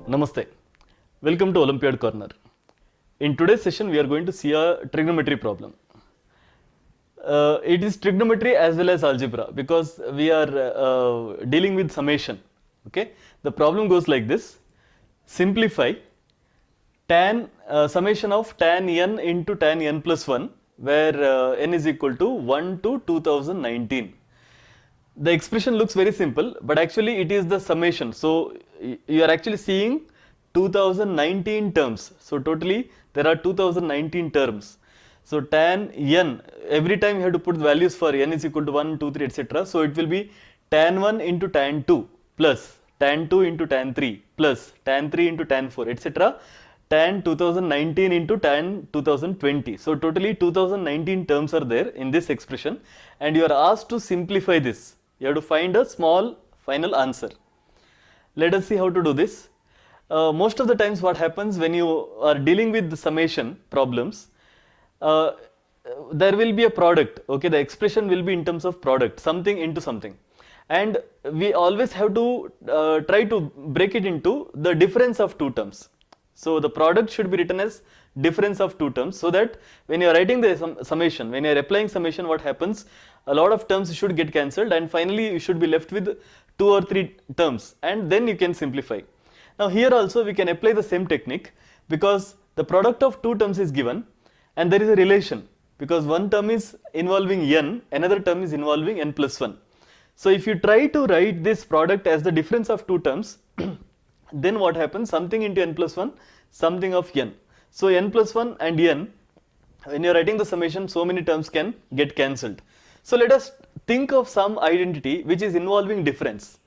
Namaste. Welcome to Olympiad Corner. In today's session, we are going to see a trigonometry problem. It is trigonometry as well as algebra because we are dealing with summation. Okay, the problem goes like this: simplify tan summation of tan n into tan n plus 1, where n is equal to 1 to 2019. The expression looks very simple, but actually it is the summation. So you are actually seeing 2019 terms. So totally there are 2019 terms. So tan n, every time you have to put the values for n is equal to 1, 2, 3, etc. So it will be tan 1 into tan 2 plus tan 2 into tan 3 plus tan 3 into tan 4, etc. Tan 2019 into tan 2020. So totally 2019 terms are there in this expression, and you are asked to simplify this. You have to find a small final answer. Let us see how to do this. Most of the times what happens when you are dealing with the summation problems, there will be a product. Okay, the expression will be in terms of product, something into something, and we always have to try to break it into the difference of two terms. So the product should be written as difference of two terms, so that when you are writing the summation, when you are applying summation, what happens, a lot of terms should get cancelled, and finally you should be left with 2 or 3 terms, and then you can simplify. Now here also we can apply the same technique, because the product of two terms is given and there is a relation, because one term is involving n, another term is involving n plus 1. So if you try to write this product as the difference of two terms, then what happens, something into n plus 1, something of n. So n plus 1 and n, when you are writing the summation, so many terms can get cancelled. So let us think of some identity which is involving difference.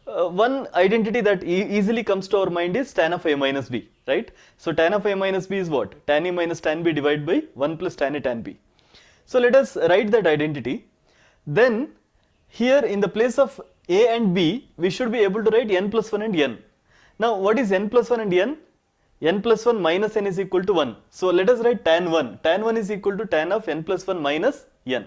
One identity that easily comes to our mind is tan of a minus b, right? So tan of a minus b is what? Tan a minus tan b divided by 1 plus tan a tan b. So let us write that identity. Then here in the place of a and b, we should be able to write n plus 1 and n. Now what is n plus 1 and n? N plus 1 minus n is equal to 1. So let us write tan 1. Tan 1 is equal to tan of n plus 1 minus n.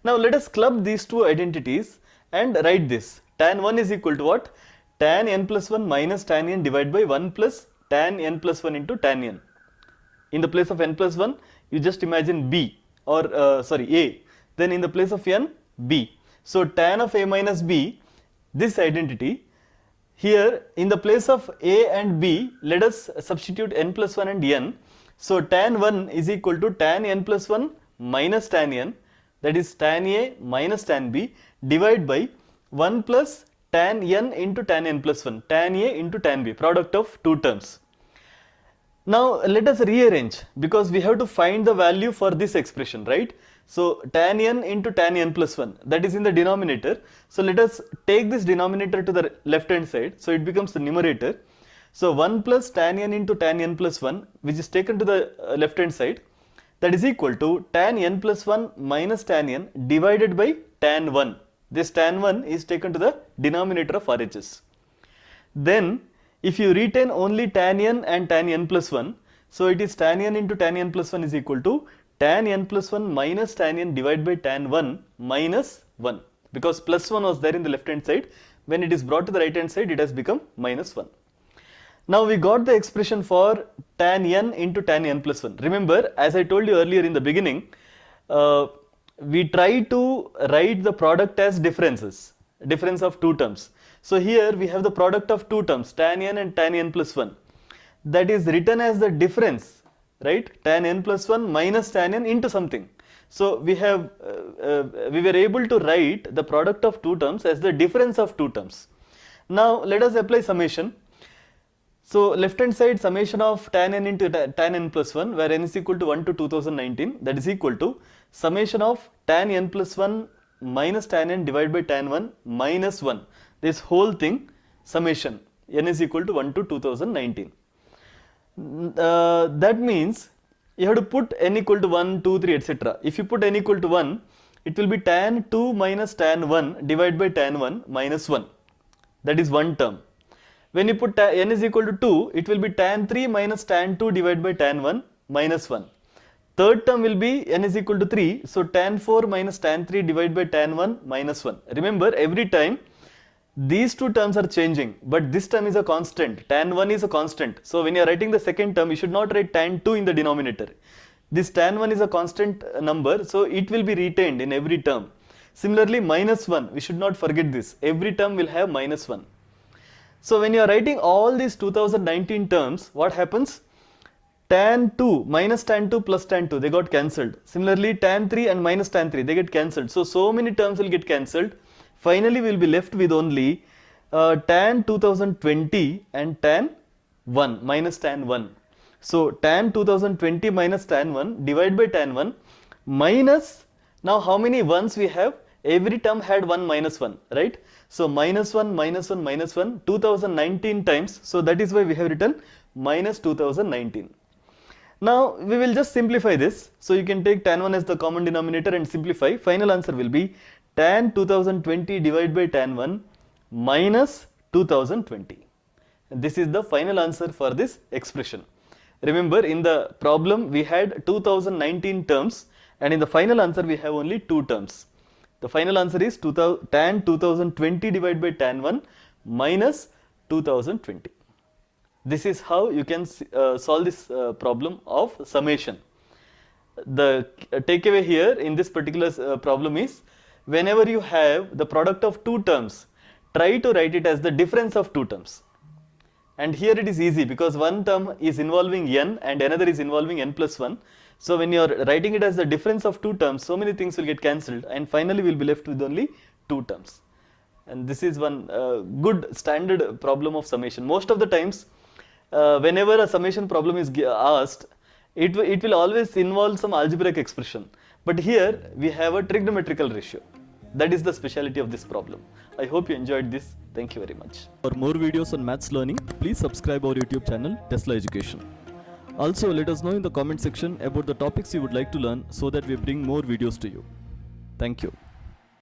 Now let us club these two identities and write this. Tan 1 is equal to what? Tan n plus 1 minus tan n divided by 1 plus tan n plus 1 into tan n. In the place of n plus 1, you just imagine b, or a. Then in the place of n, b. So tan of a minus b, this identity. Here in the place of a and b, let us substitute n plus 1 and n. So tan 1 is equal to tan n plus 1 minus tan n, that is tan a minus tan b, divided by 1 plus tan n into tan n plus 1, tan a into tan b, product of two terms. Now let us rearrange, because we have to find the value for this expression, right? So tan n into tan n plus 1, that is in the denominator. So let us take this denominator to the left hand side, so it becomes the numerator. So 1 plus tan n into tan n plus 1, which is taken to the left hand side, that is equal to tan n plus 1 minus tan n divided by tan 1. This tan 1 is taken to the denominator of RHS. Then if you retain only tan n and tan n plus 1, so it is tan n into tan n plus 1 is equal to tan n plus 1 minus tan n divided by tan 1 minus 1, because plus 1 was there in the left hand side. When it is brought to the right hand side, it has become minus 1. Now we got the expression for tan n into tan n plus 1. Remember, as I told you earlier in the beginning, we try to write the product as differences, difference of two terms. So here we have the product of two terms, tan n and tan n plus 1, that is written as the difference, right? Tan n plus 1 minus tan n into something. So we have we were able to write the product of two terms as the difference of two terms. Now let us apply summation. So left hand side, summation of tan n into tan n plus 1, where n is equal to 1 to 2019, that is equal to summation of tan n plus 1 minus tan n divided by tan 1 minus 1. This whole thing, summation, n is equal to 1 to 2019. That means you have to put n equal to 1, 2, 3, etc. If you put n equal to 1, it will be tan 2 minus tan 1 divided by tan 1 minus 1. That is one term. When you put n is equal to 2, it will be tan 3 minus tan 2 divided by tan 1 minus 1. Third term will be n is equal to 3, so tan 4 minus tan 3 divided by tan 1 minus 1. Remember, every time these two terms are changing, but this term is a constant. Tan 1 is a constant. So when you are writing the second term, you should not write tan 2 in the denominator. This tan 1 is a constant number, so it will be retained in every term. Similarly, minus 1, we should not forget this. Every term will have minus 1. So when you are writing all these 2019 terms, what happens? Tan 2, minus tan 2 plus tan 2, they got cancelled. Similarly, tan 3 and minus tan 3, they get cancelled. So many terms will get cancelled. Finally, we will be left with only tan 2020 and tan 1, minus tan 1. So tan 2020 minus tan 1 divided by tan 1 minus, now how many ones we have? Every term had 1 minus 1, right? So minus 1, minus 1, minus 1, 2019 times. So that is why we have written minus 2019. Now we will just simplify this. So you can take tan 1 as the common denominator and simplify. Final answer will be tan 2020 divided by tan 1 minus 2020. This is the final answer for this expression. Remember, in the problem we had 2019 terms, and in the final answer we have only 2 terms. The final answer is tan 2020 divided by tan 1 minus 2020. This is how you can solve this problem of summation. The takeaway here in this particular problem is, whenever you have the product of 2 terms, try to write it as the difference of 2 terms. And here it is easy because one term is involving n and another is involving n plus 1. So when you are writing it as the difference of 2 terms, so many things will get cancelled and finally we will be left with only 2 terms. And this is one good standard problem of summation. Most of the times, whenever a summation problem is asked, it will always involve some algebraic expression. But here we have a trigonometrical ratio. That is the speciality of this problem. I hope you enjoyed this. Thank you very much. For more videos on maths learning, please subscribe our YouTube channel Tesla Education. Also, let us know in the comment section about the topics you would like to learn so that we bring more videos to you. Thank you.